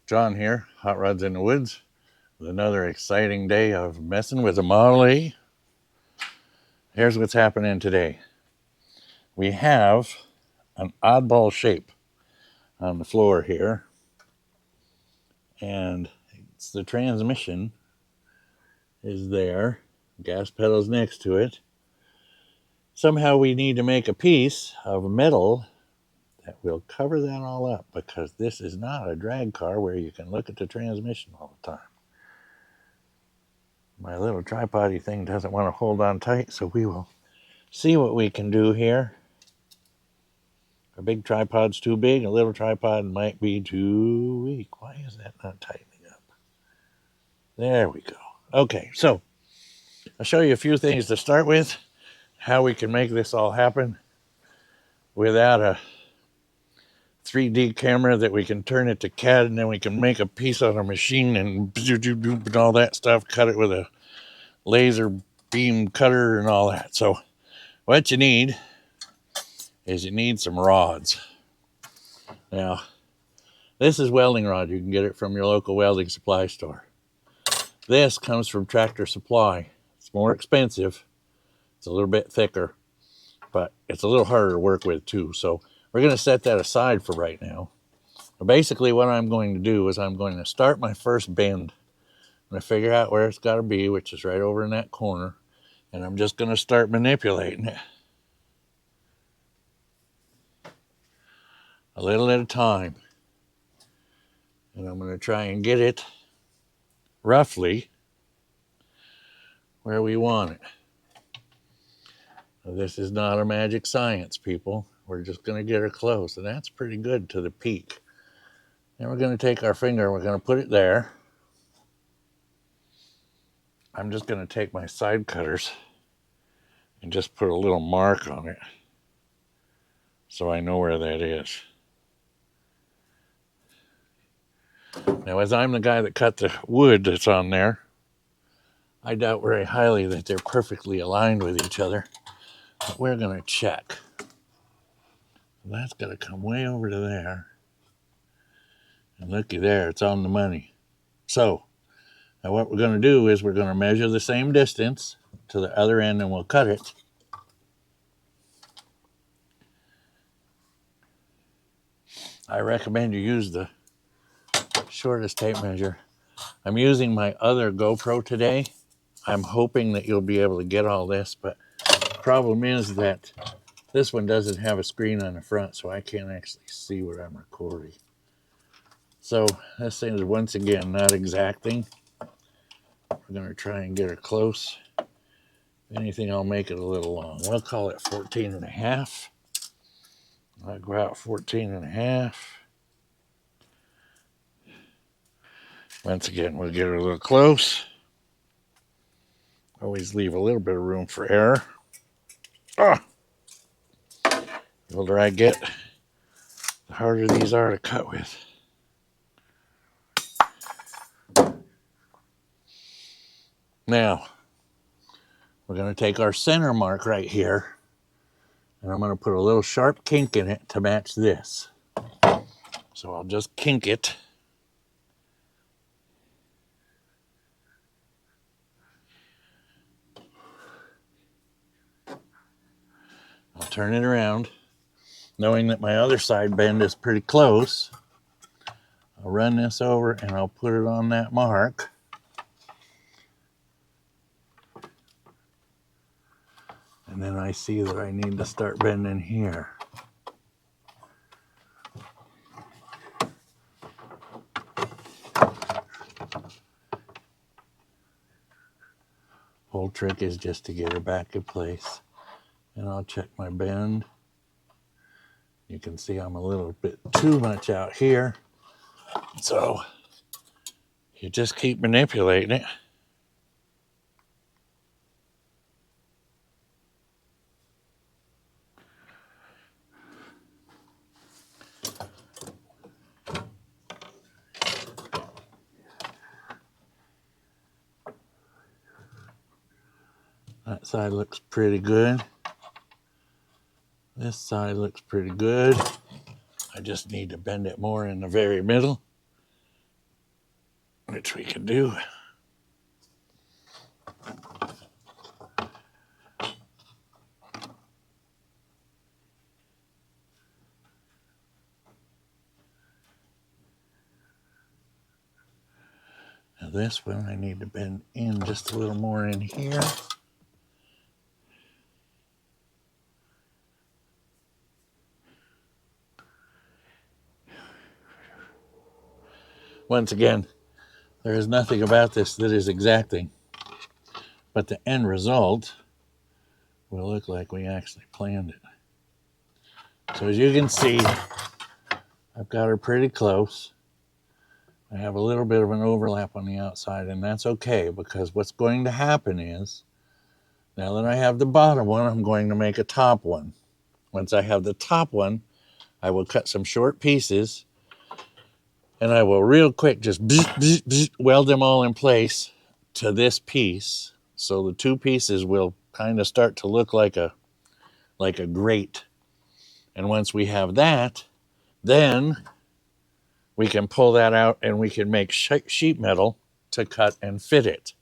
John here, Hot Rods in the Woods, with another exciting day of messing with a Model A. Here's what's happening today. We have an oddball shape on the floor here, and it's the transmission is there, gas pedal's next to it. Somehow we need to make a piece of metal that will cover that all up, because this is not a drag car where you can look at the transmission all the time. My little tripod thing doesn't want to hold on tight, so we will see what we can do here. A big tripod's too big, a little tripod might be too weak. Why is that not tightening up? There we go. Okay, so I'll show you a few things to start with, how we can make this all happen without a 3D camera that we can turn it to CAD, and then we can make a piece on a machine and all that stuff, cut it with a laser beam cutter and all that. So what you need is you need some rods. Now, this is welding rod. You can get it from your local welding supply store. This comes from Tractor Supply. It's more expensive. It's a little bit thicker, but it's a little harder to work with too. So we're going to set that aside for right now. But basically what I'm going to do is I'm going to start my first bend. I'm going to figure out where it's got to be, which is right over in that corner. And I'm just going to start manipulating it a little at a time. And I'm going to try and get it roughly where we want it. Now, this is not a magic science, people. We're just going to get her close, and that's pretty good to the peak. Then we're going to take our finger and we're going to put it there. I'm just going to take my side cutters and just put a little mark on it so I know where that is. Now, as I'm the guy that cut the wood that's on there, I doubt very highly that they're perfectly aligned with each other. But we're going to check. That's got to come way over to there. And looky there, it's on the money. So, now what we're going to do is we're going to measure the same distance to the other end and we'll cut it. I recommend you use the shortest tape measure. I'm using my other GoPro today. I'm hoping that you'll be able to get all this, but the problem is that this one doesn't have a screen on the front, so I can't actually see what I'm recording. So this thing is once again not exacting. We're going to try and get her close. If anything, I'll make it a little long. We'll call it 14 and a half. I'll go out 14 and a half. Once again, we'll get her a little close. Always leave a little bit of room for error. The older I get, the harder these are to cut with. Now, we're going to take our center mark right here, and I'm going to put a little sharp kink in it to match this. So I'll just kink it. I'll turn it around, knowing that my other side bend is pretty close. I'll run this over and I'll put it on that mark. And then I see that I need to start bending here. Whole trick is just to get her back in place. And I'll check my bend. You can see I'm a little bit too much out here. So you just keep manipulating it. That side looks pretty good. This side looks pretty good. I just need to bend it more in the very middle. which we can do. Now this one I need to bend in just a little more in here. Once again, there is nothing about this that is exacting, but the end result will look like we actually planned it. So as you can see, I've got her pretty close. I have a little bit of an overlap on the outside, and that's okay, because what's going to happen is, now that I have the bottom one, I'm going to make a top one. Once I have the top one, I will cut some short pieces, and I will real quick just weld them all in place to this piece. So the two pieces will kind of start to look like a grate. And once we have that, then we can pull that out and we can make sheet metal to cut and fit it,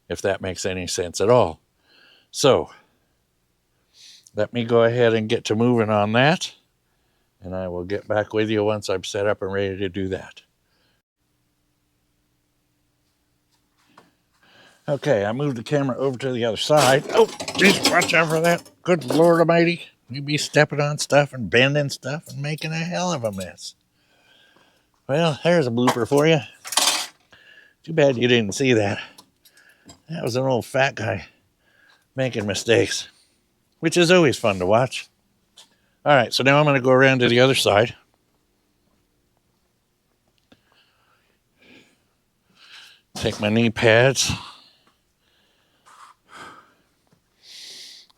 if that makes any sense at all. So let me go ahead and get to moving on that, and I will get back with you once I'm set up and ready to do that. Okay, I moved the camera over to the other side. Oh, geez, watch out for that. Good Lord Almighty. You be stepping on stuff and bending stuff and making a hell of a mess. Well, there's a blooper for you. Too bad you didn't see that. That was an old fat guy making mistakes, which is always fun to watch. All right, so now I'm going to go around to the other side. Take my knee pads.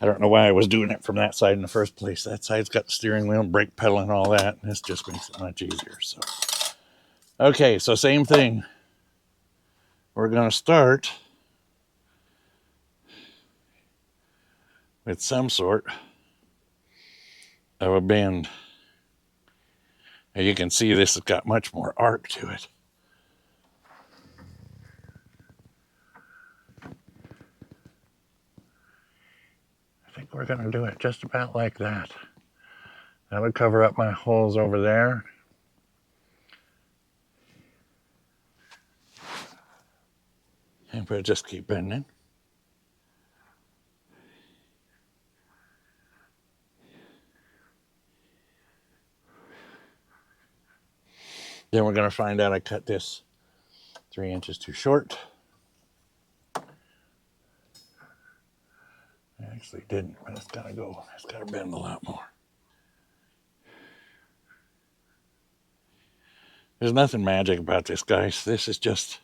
I don't know why I was doing it from that side in the first place. That side's got the steering wheel and brake pedal and all that. And this just makes it much easier. So, okay, so same thing. We're going to start with some sort of a bend. Now you can see this has got much more arc to it. I think we're going to do it just about like that. That'll cover up my holes over there. And we'll just keep bending. Then we're going to find out I cut this 3 inches too short. I actually didn't, but it's got to bend a lot more. There's nothing magic about this, guys. This is just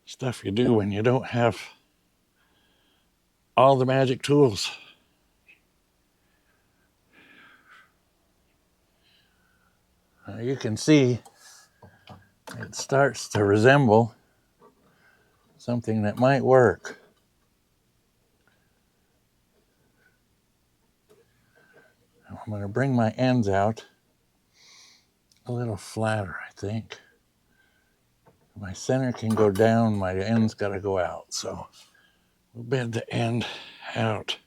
stuff you do when you don't have all the magic tools. You can see it starts to resemble something that might work. I'm going to bring my ends out a little flatter, I think. My center can go down, my end's got to go out. So we'll bend the end out,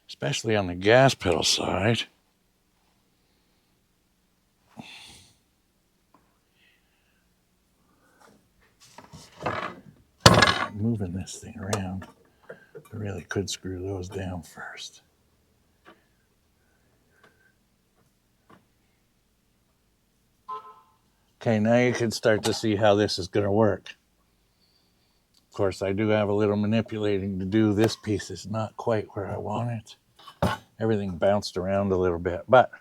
especially on the gas pedal side. Moving this thing around, I really could screw those down first. Okay, now you can start to see how this is going to work. Of course, I do have a little manipulating to do. This piece is not quite where I want it. Everything bounced around a little bit. But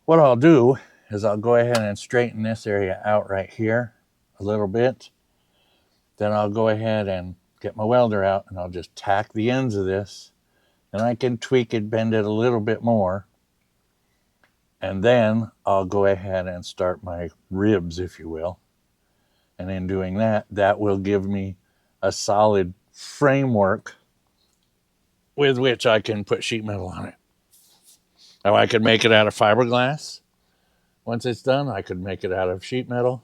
what I'll do is I'll go ahead and straighten this area out right here a little bit. Then I'll go ahead and get my welder out, and I'll just tack the ends of this. And I can tweak it, bend it a little bit more. And then I'll go ahead and start my ribs, if you will. And in doing that, that will give me a solid framework with which I can put sheet metal on it. Now I could make it out of fiberglass. Once it's done, I could make it out of sheet metal.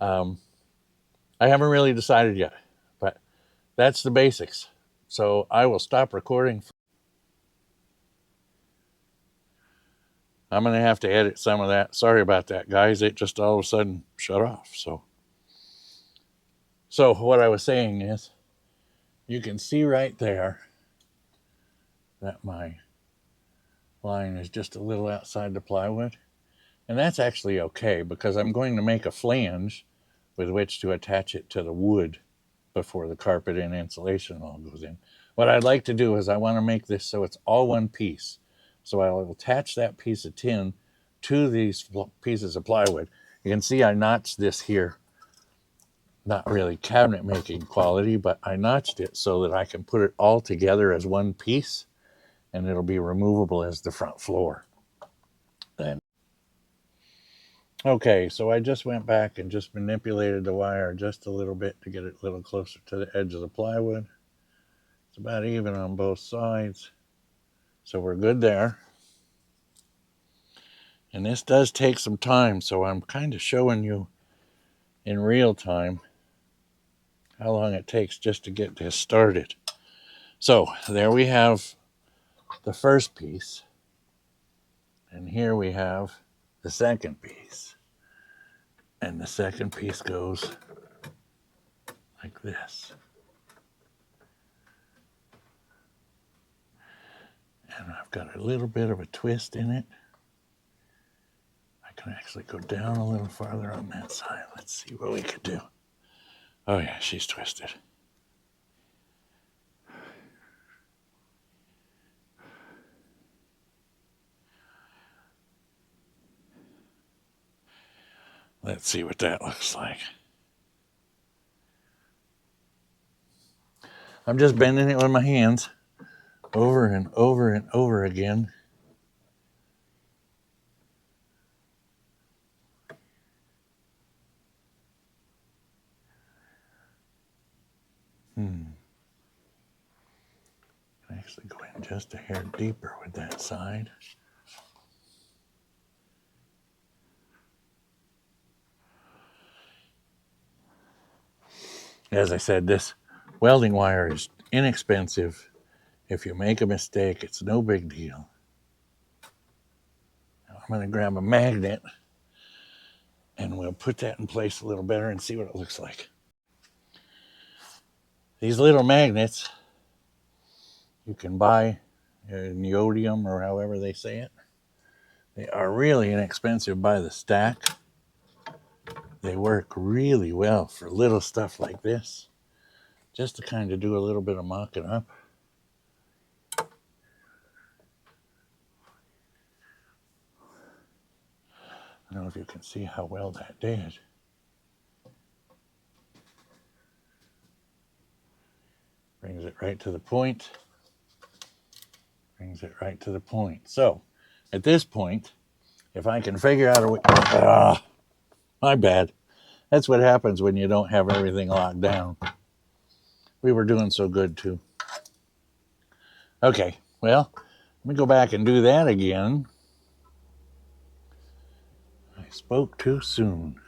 I haven't really decided yet, but that's the basics. So I will stop recording. I'm going to have to edit some of that. Sorry about that, guys. It just all of a sudden shut off. So what I was saying is, you can see right there that my line is just a little outside the plywood. And that's actually okay because I'm going to make a flange with which to attach it to the wood before the carpet and insulation all goes in. What I'd like to do is I want to make this so it's all one piece. So I'll attach that piece of tin to these pieces of plywood. You can see I notched this here. Not really cabinet making quality, but I notched it so that I can put it all together as one piece and it'll be removable as the front floor. Then, okay, so I just went back and just manipulated the wire just a little bit to get it a little closer to the edge of the plywood. It's about even on both sides. So we're good there. And this does take some time, so I'm kind of showing you in real time how long it takes just to get this started. So there we have the first piece. And here we have the second piece. And the second piece goes like this. And I've got a little bit of a twist in it. I can actually go down a little farther on that side. Let's see what we could do. Oh yeah, she's twisted. Let's see what that looks like. I'm just bending it with my hands over and over and over again. Actually go in just a hair deeper with that side. As I said, this welding wire is inexpensive. If you make a mistake, it's no big deal. Now I'm going to grab a magnet and we'll put that in place a little better and see what it looks like. These little magnets you can buy in Neodymium or however they say it. They are really inexpensive by the stack. They work really well for little stuff like this, just to kind of do a little bit of mocking up. I don't know if you can see how well that did. Brings it right to the point. Brings it right to the point. So, at this point, if I can figure out a way... my bad. That's what happens when you don't have everything locked down. We were doing so good, too. Okay, well, let me go back and do that again. I spoke too soon.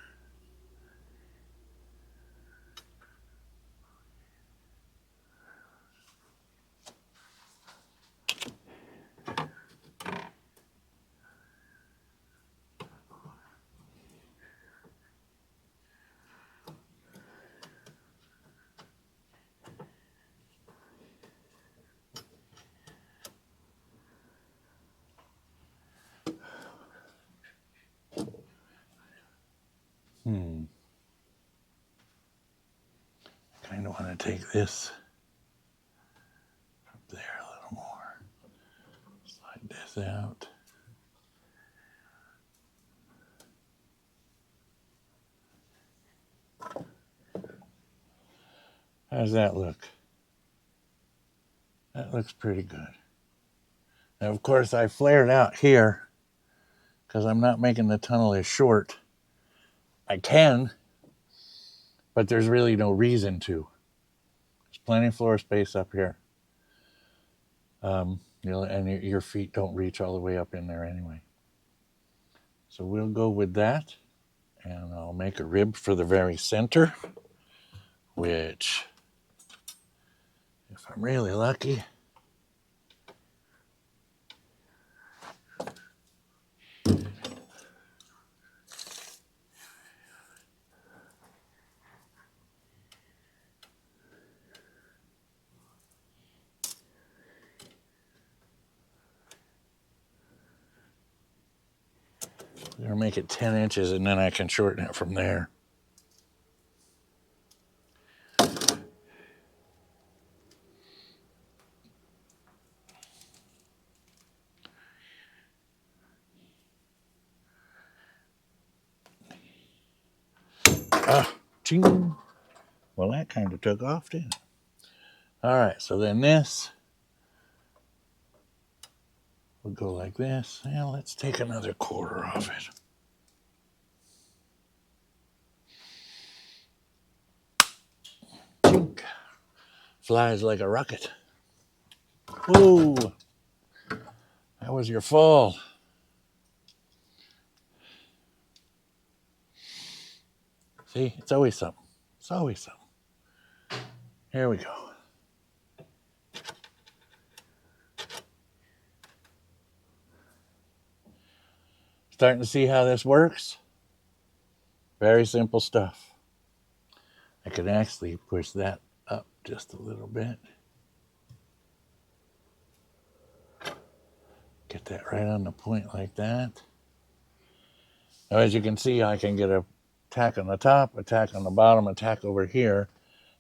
Kind of want to take this up there a little more. Slide this out. How does that look? That looks pretty good. Now, of course, I flared out here because I'm not making the tunnel as short. I can, but there's really no reason to. There's plenty of floor space up here. And your feet don't reach all the way up in there anyway. So we'll go with that. And I'll make a rib for the very center, which, if I'm really lucky, I'm gonna make it 10 inches and then I can shorten it from there. Ching. Well, that kind of took off, didn't it? All right, so then this will go like this. And let's take another quarter of it. Chink. Flies like a rocket. Whoa, that was your fall. See, it's always something. It's always something. Here we go. Starting to see how this works? Very simple stuff. I could actually push that up just a little bit. Get that right on the point like that. Now, as you can see, I can get a tack on the top, a tack on the bottom, a tack over here,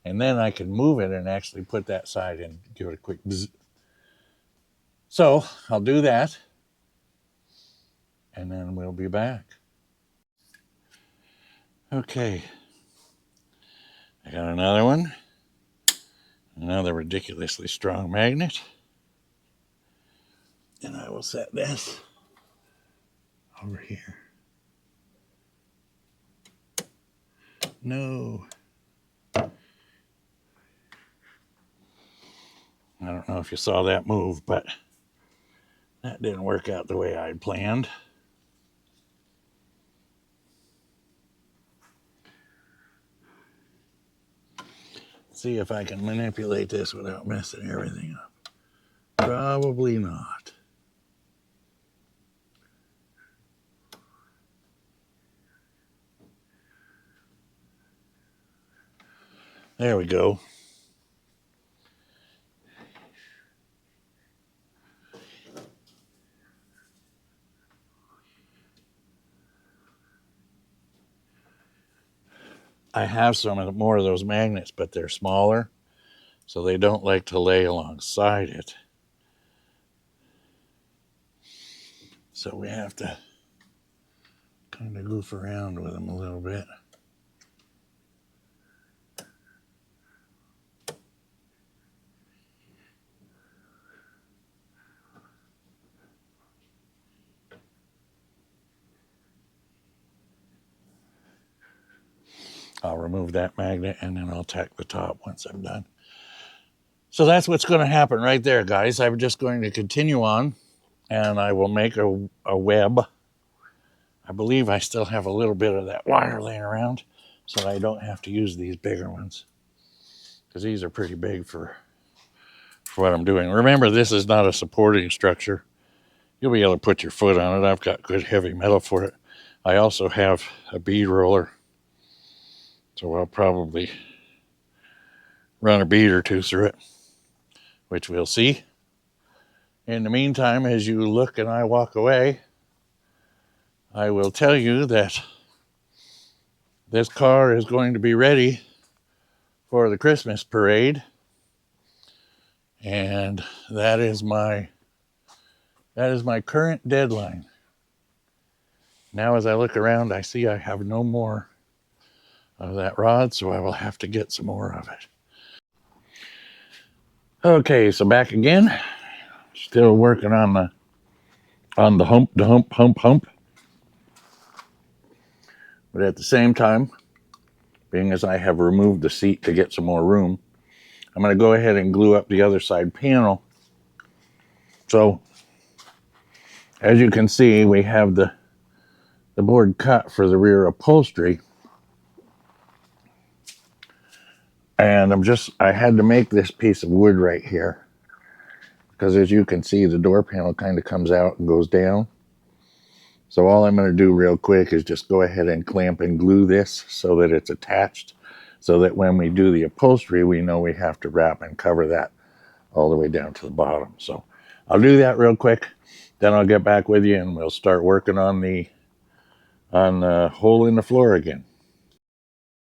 and then I can move it and actually put that side in, give it a quick bzz. So I'll do that, and then we'll be back. Okay, I got another one, another ridiculously strong magnet, and I will set this over here. No. I don't know if you saw that move, but that didn't work out the way I'd planned. See if I can manipulate this without messing everything up. Probably not. There we go. I have some more of those magnets, but they're smaller, so they don't like to lay alongside it. So we have to kind of goof around with them a little bit. I'll remove that magnet and then I'll tack the top once I'm done. So that's what's going to happen right there, guys. I'm just going to continue on and I will make a web. I believe I still have a little bit of that wire laying around so I don't have to use these bigger ones, because these are pretty big for what I'm doing. Remember, this is not a supporting structure. You'll be able to put your foot on it. I've got good heavy metal for it. I also have a bead roller, so I'll probably run a bead or two through it, which we'll see. In the meantime, as you look and I walk away, I will tell you that this car is going to be ready for the Christmas parade, and that is my current deadline. Now, as I look around, I see I have no more of that rod, so I will have to get some more of it. Okay, so back again. Still working on the hump. But at the same time, being as I have removed the seat to get some more room, I'm going to go ahead and glue up the other side panel. So, as you can see, we have the the board cut for the rear upholstery. And I had to make this piece of wood right here, because as you can see, the door panel kind of comes out and goes down. So all I'm going to do real quick is just go ahead and clamp and glue this so that it's attached, so that when we do the upholstery, we know we have to wrap and cover that all the way down to the bottom. So I'll do that real quick, then I'll get back with you and we'll start working on the hole in the floor again.